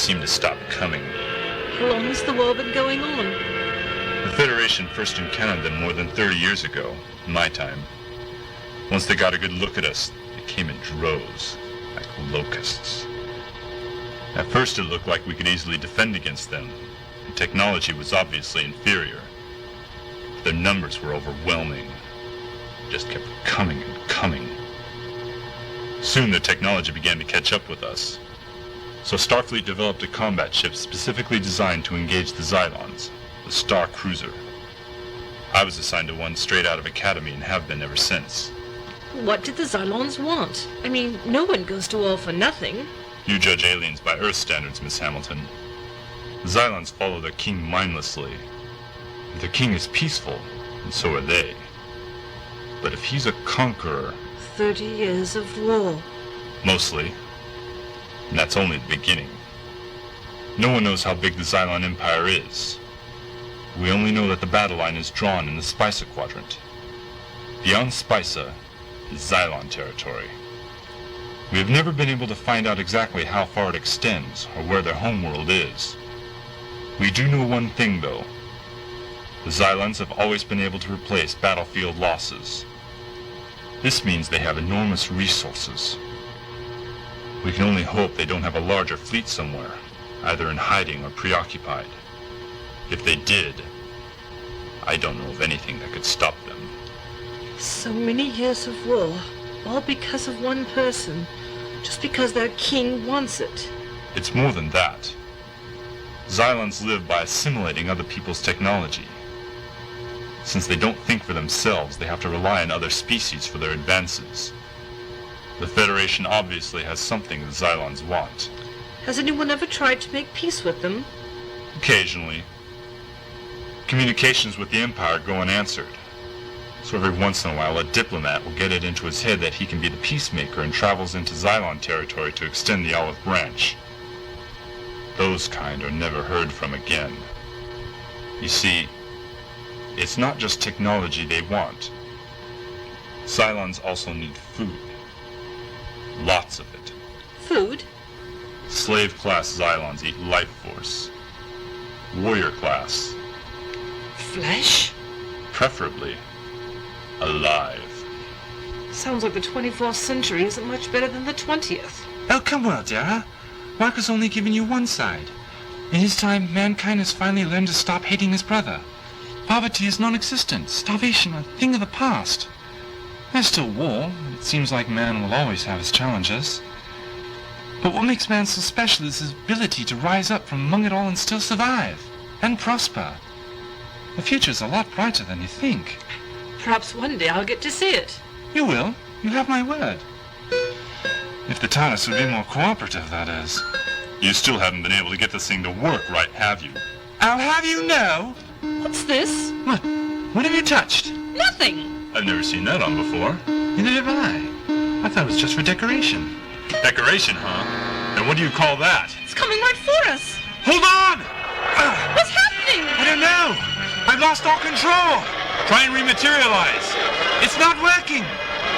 seem to stop coming. How long has the war been going on? The Federation first encountered them more than 30 years ago, in my time. Once they got a good look at us, they came in droves, like locusts. At first it looked like we could easily defend against them, and technology was obviously inferior. But their numbers were overwhelming. They just kept coming and coming. Soon the technology began to catch up with us. So Starfleet developed a combat ship specifically designed to engage the Zylons, the Star Cruiser. I was assigned to one straight out of Academy and have been ever since. What did the Zylons want? I mean, no one goes to war for nothing. You judge aliens by Earth standards, Miss Hamilton. The Zylons follow their king mindlessly. Their king is peaceful, and so are they. But if he's a conqueror... 30 years of war. Mostly. And that's only the beginning. No one knows how big the Zylon Empire is. We only know that the battle line is drawn in the Spica quadrant. Beyond Spica is Zylon territory. We have never been able to find out exactly how far it extends, or where their homeworld is. We do know one thing, though. The Zylons have always been able to replace battlefield losses. This means they have enormous resources. We can only hope they don't have a larger fleet somewhere, either in hiding or preoccupied. If they did, I don't know of anything that could stop them. So many years of war, all because of one person, just because their king wants it. It's more than that. Zylons live by assimilating other people's technology. Since they don't think for themselves, they have to rely on other species for their advances. The Federation obviously has something the Zylons want. Has anyone ever tried to make peace with them? Occasionally. Communications with the Empire go unanswered. So every once in a while a diplomat will get it into his head that he can be the peacemaker and travels into Zylon territory to extend the olive branch. Those kind are never heard from again. You see, it's not just technology they want. Zylons also need food. Lots of it. Food? Slave class Zylons eat life force. Warrior class. Flesh? Preferably alive. Sounds like the 24th century isn't much better than the 20th. Oh, come on, Dara. Mark has only given you one side. In his time, mankind has finally learned to stop hating his brother. Poverty is non-existent, starvation a thing of the past. There's still war, and it seems like man will always have his challenges. But what makes man so special is his ability to rise up from among it all and still survive, and prosper. The future's a lot brighter than you think. Perhaps one day I'll get to see it. You will. You have my word. If the TARDIS would be more cooperative, that is. You still haven't been able to get this thing to work right, have you? I'll have you know. What's this? What have you touched? Nothing! I've never seen that on before. Neither have I. I thought it was just for decoration. Decoration, huh? And what do you call that? It's coming right for us! Hold on! What's happening? I don't know. I've lost all control. Try and rematerialize. It's not working.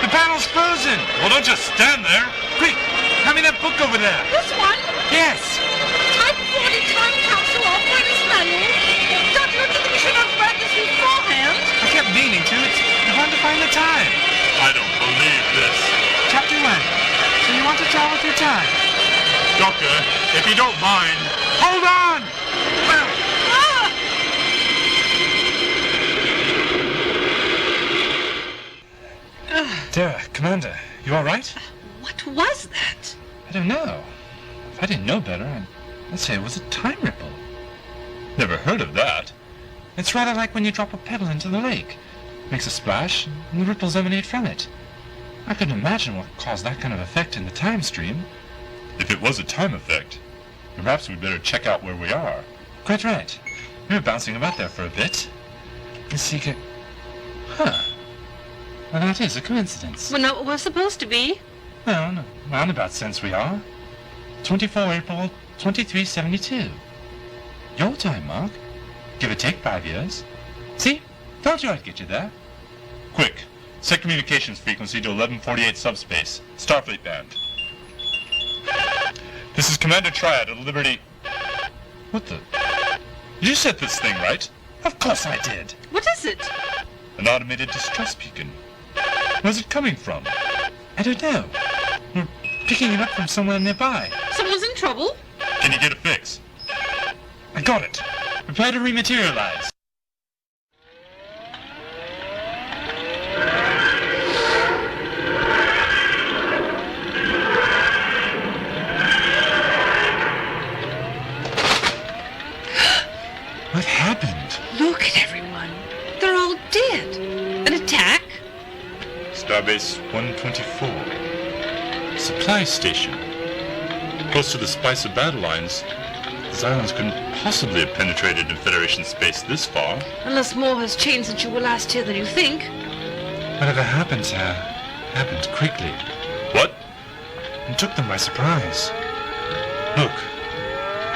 The panel's frozen. Well, don't just stand there. Quick, hand me that book over there. This one? Yes. Type 40 Time Capsule Operator's Manual. Don't you think we should have read this beforehand? I kept meaning to. It's hard to find the time. I don't believe this. Chapter 1. So you want to travel through time? Doctor, if you don't mind... Hold on! Dara, Commander, you all right? What was that? I don't know. If I didn't know better, I'd say it was a time ripple. Never heard of that. It's rather like when you drop a pebble into the lake. It makes a splash, and the ripples emanate from it. I couldn't imagine what caused that kind of effect in the time stream. If it was a time effect, perhaps we'd better check out where we are. Quite right. We were bouncing about there for a bit. The secret... Huh. Well, that is a coincidence. We're not what we're supposed to be. Well, in a roundabout sense we are. 24 April 2372. Your time, Mark. Give or take 5 years. See? Told you I'd get you there. Quick, set communications frequency to 1148 subspace. Starfleet band. This is Commander Triyad of Liberty... What the? You set this thing, right? Of course I did. What is it? An automated distress beacon. Where's it coming from? I don't know. We're picking it up from somewhere nearby. Someone's in trouble? Can you get a fix? I got it. Prepare to rematerialize. What happened? Look at everyone. They're all dead. An attack? Starbase 124. Supply station. Close to the spice of battle lines, the Zylons couldn't possibly have penetrated in Federation space this far. Unless more has changed since you were last here than you think. Whatever happened, sir, happened quickly. What? And took them by surprise. Look,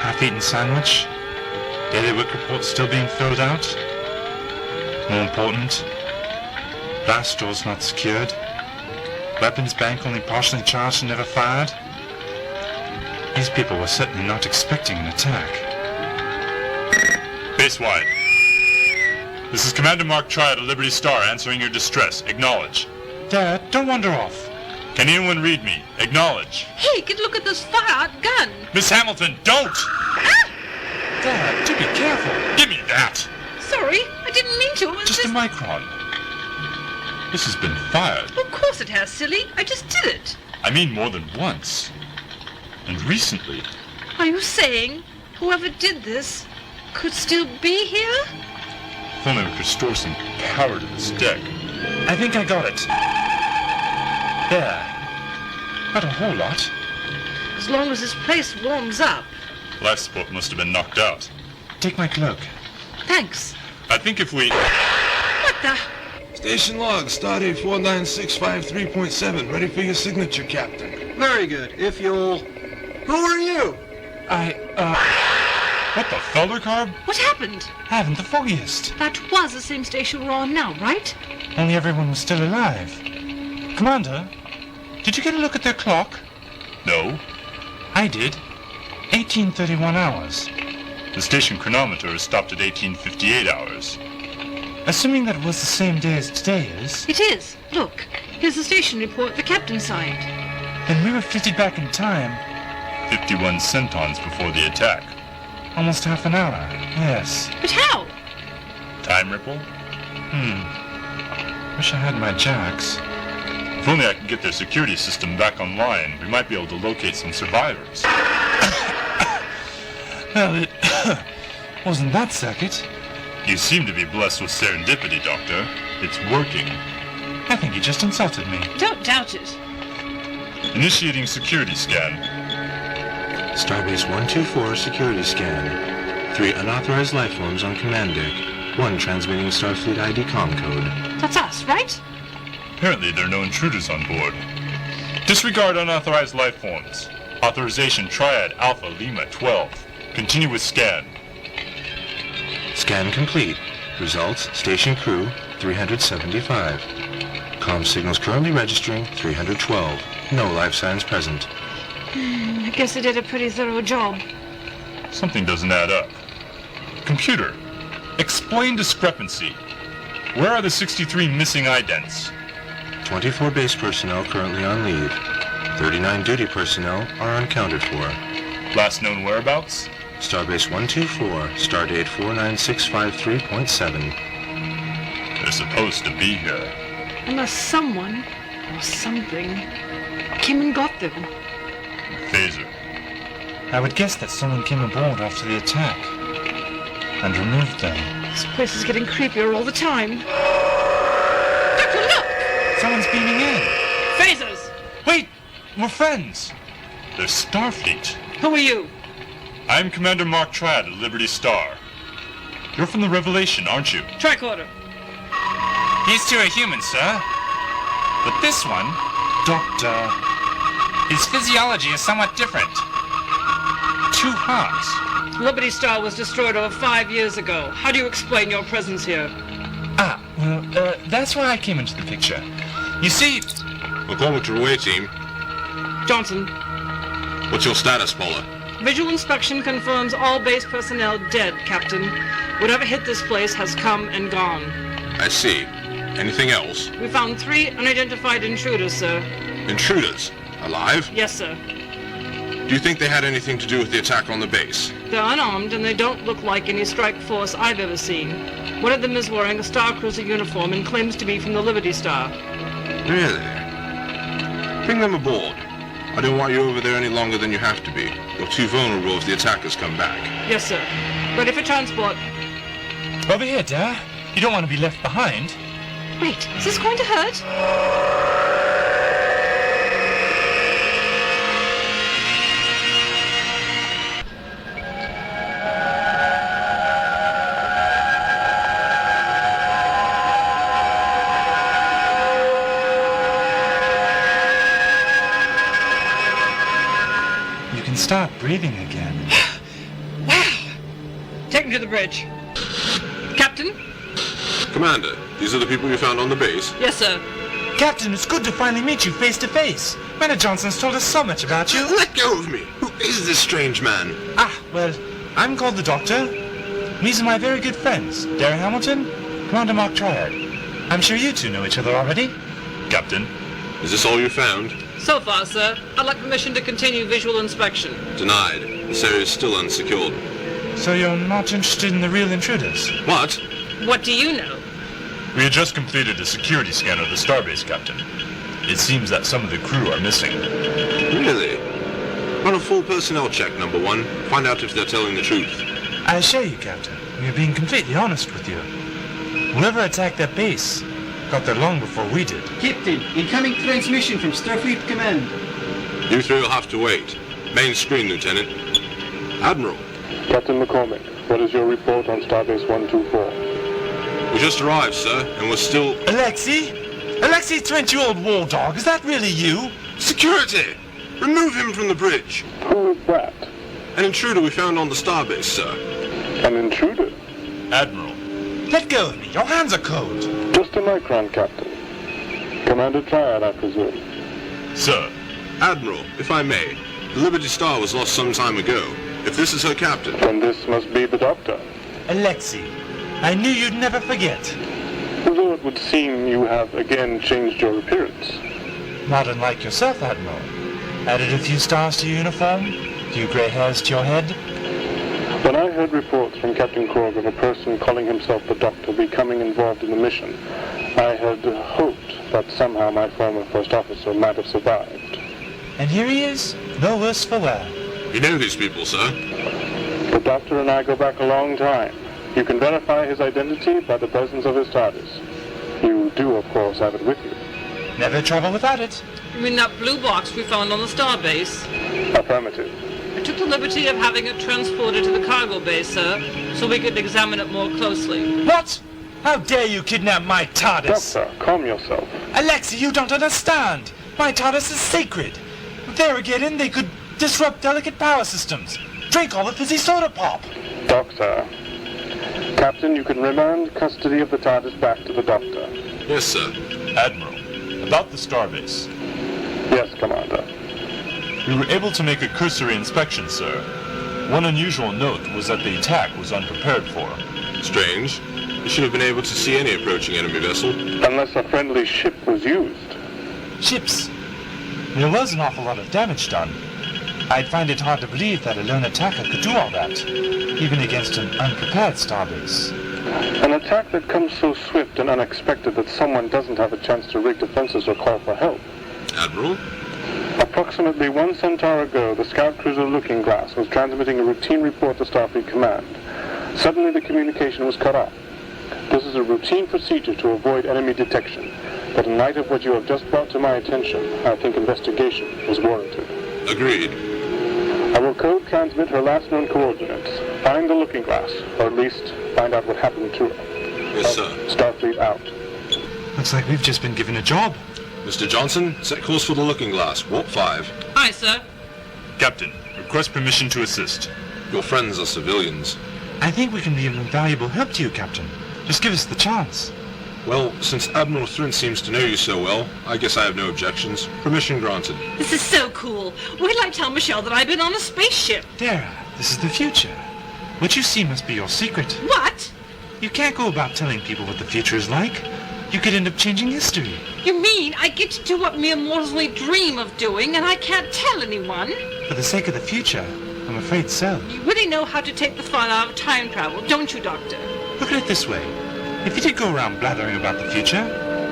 half-eaten sandwich, daily work report still being filled out. More important, blast doors not secured, weapons bank only partially charged and never fired. These people were certainly not expecting an attack. Base-wide. This is Commander Mark Triyad of Liberty Star answering your distress. Acknowledge. Dad, don't wander off. Can anyone read me? Acknowledge. Hey, get a look at this fire-out gun. Miss Hamilton, don't! Dad, do be careful. Give me that! Sorry, I didn't mean to. It was Just a micron. This has been fired. Of course it has, silly. I just did it. I mean more than once. And recently. Are you saying whoever did this could still be here? If only we could restore some power to this deck. I think I got it. There. Not a whole lot. As long as this place warms up. Life support must have been knocked out. Take my cloak. Thanks. I think if we... What the? Station log, Stardate 49653.7. Ready for your signature, Captain. Very good. If you'll... Who are you? What the Felder Carb? What happened? Haven't the foggiest. That was the same station we're on now, right? Only everyone was still alive. Commander, did you get a look at their clock? No. I did. 1831 hours. The station chronometer is stopped at 1858 hours. Assuming that it was the same day as today is, It is. Look, here's the station report the captain signed. then we were fitted back in time 51 centons before the attack. almost half an hour. Yes. But how? Time ripple? Wish I had my jacks. If only I could get their security system back online, we might be able to locate some survivors. Well, it wasn't that circuit. You seem to be blessed with serendipity, Doctor. It's working. I think you just insulted me. Don't doubt it. Initiating security scan. Starbase 124 security scan. 3 unauthorized life forms on command deck. 1 transmitting Starfleet ID comm code. That's us, right? Apparently there are no intruders on board. Disregard unauthorized life forms. Authorization Triad Alpha Lima 12. Continue with scan. Scan complete. Results, station crew, 375. Comm signals currently registering, 312. No life signs present. I guess they did a pretty thorough job. Something doesn't add up. Computer, explain discrepancy. Where are the 63 missing idents? 24 base personnel currently on leave. 39 duty personnel are unaccounted for. Last known whereabouts? Starbase 124, stardate 49653.7. They're supposed to be here. Unless someone or something came and got them. Phaser. I would guess that someone came aboard after the attack and removed them. This place is getting creepier all the time. Doctor, look! Someone's beaming in. Phasers! Wait! We're friends! They're Starfleet. Who are you? I'm Commander Mark Triyad of Liberty Star. You're from the Revelation, aren't you? Tricorder. These two are human, sir. But this one, Doctor, his physiology is somewhat different. 2 hearts. Liberty Star was destroyed over 5 years ago. How do you explain your presence here? That's where I came into the picture. You see, Welcome to away team. Johnson, What's your status, Paula? Visual inspection confirms all base personnel dead, Captain. Whatever hit this place has come and gone. I see. Anything else? We found 3 unidentified intruders, sir. Intruders? Alive? Yes, sir. Do you think they had anything to do with the attack on the base? They're unarmed and they don't look like any strike force I've ever seen. One of them is wearing a Star Cruiser uniform and claims to be from the Liberty Star. Really? Bring them aboard. I don't want you over there any longer than you have to be. You're too vulnerable if the attackers come back. Yes, sir. Ready for transport. Over here, Dad. You don't want to be left behind. Wait, is this going to hurt? You can start breathing again. Wow! Take me to the bridge. Captain? Commander, these are the people you found on the base? Yes, sir. Captain, it's good to finally meet you face to face. Manor Johnson's told us so much about you. Let go of me! Who is this strange man? Well, I'm called the Doctor. These are my very good friends, Darren Hamilton, Commander Mark Triyad. I'm sure you two know each other already. Captain, Is this all you found? So far, sir. I'd like permission to continue visual inspection. Denied. This area is still unsecured. So you're not interested in the real intruders? What? What do you know? we had just completed a security scan of the starbase, Captain. It seems that some of the crew are missing. Really? Run a full personnel check, number 1. Find out if they're telling the truth. I assure you, Captain, we're being completely honest with you. Whoever attacked that base got there long before we did. Captain, incoming transmission from Starfleet Command. You three will have to wait. Main screen, Lieutenant. Admiral. Captain McCormick, what is your report on Starbase 124? We just arrived, sir, and we're still... Alexei? Alexei Trent, you old war dog, is that really you? Security! Remove him from the bridge! Who is that? An intruder we found on the starbase, sir. An intruder? Admiral. Let go of me, your hands are cold. Just a micron, Captain. Commander Triyad, I presume. Sir. Admiral, if I may, the Liberty Star was lost some time ago. If this is her captain... Then this must be the Doctor. Alexei, I knew you'd never forget. Although it would seem you have again changed your appearance. Not unlike yourself, Admiral. Added a few stars to your uniform, a few grey hairs to your head. When I heard reports from Captain Korg of a person calling himself the Doctor becoming involved in the mission, I had hoped that somehow my former first officer might have survived. And here he is, no worse for wear. You know these people, sir? The Doctor and I go back a long time. You can verify his identity by the presence of his TARDIS. You do, of course, have it with you. Never travel without it. You mean that blue box we found on the starbase? Affirmative. I took the liberty of having it transported to the cargo bay, sir, so we could examine it more closely. What? How dare you kidnap my TARDIS? Doctor, calm yourself. Alexei, you don't understand. My TARDIS is sacred. If they were get in, they could disrupt delicate power systems. Drink all the fizzy soda pop. Doctor. Captain, you can remand custody of the TARDIS back to the Doctor. Yes, sir. Admiral. About the starbase. Yes, Commander. We were able to make a cursory inspection, sir. One unusual note was that the attack was unprepared for. Strange. You should have been able to see any approaching enemy vessel. Unless a friendly ship was used. Ships. There was an awful lot of damage done. I'd find it hard to believe that a lone attacker could do all that, even against an unprepared starbase. An attack that comes so swift and unexpected that someone doesn't have a chance to rig defenses or call for help. Admiral? Approximately 1 centaur ago, the scout cruiser Looking Glass was transmitting a routine report to Starfleet Command. Suddenly the communication was cut off. This is a routine procedure to avoid enemy detection, but in light of what you have just brought to my attention, I think investigation is warranted. Agreed. I will code transmit her last known coordinates. Find the Looking Glass, or at least find out what happened to her. Yes, sir. Starfleet out. Looks like we've just been given a job. Mr. Johnson, set course for the Looking Glass. Warp 5. Aye, sir. Captain, request permission to assist. Your friends are civilians. I think we can be of invaluable help to you, Captain. Just give us the chance. Well, since Admiral Thrint seems to know you so well, I guess I have no objections. Permission granted. This is so cool. Wait till I tell Michelle that I've been on a spaceship. Dara, this is the future. What you see must be your secret. What? You can't go about telling people what the future is like. You could end up changing history. You mean I get to do what mere mortals only dream of doing and I can't tell anyone? For the sake of the future, I'm afraid so. You really know how to take the fun out of time travel, don't you, Doctor? Look at it this way. If you did go around blathering about the future,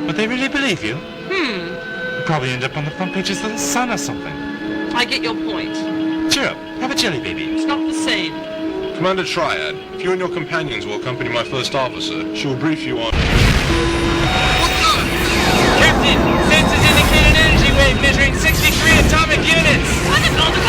would they really believe you? You'd probably end up on the front pages of the Sun or something. I get your point. Cheer up. Have a jelly baby. It's not the same. Commander Triyad, if you and your companions will accompany my first officer, she will brief you on... Captain, sensors indicate an energy wave measuring 63 atomic units. I didn't know the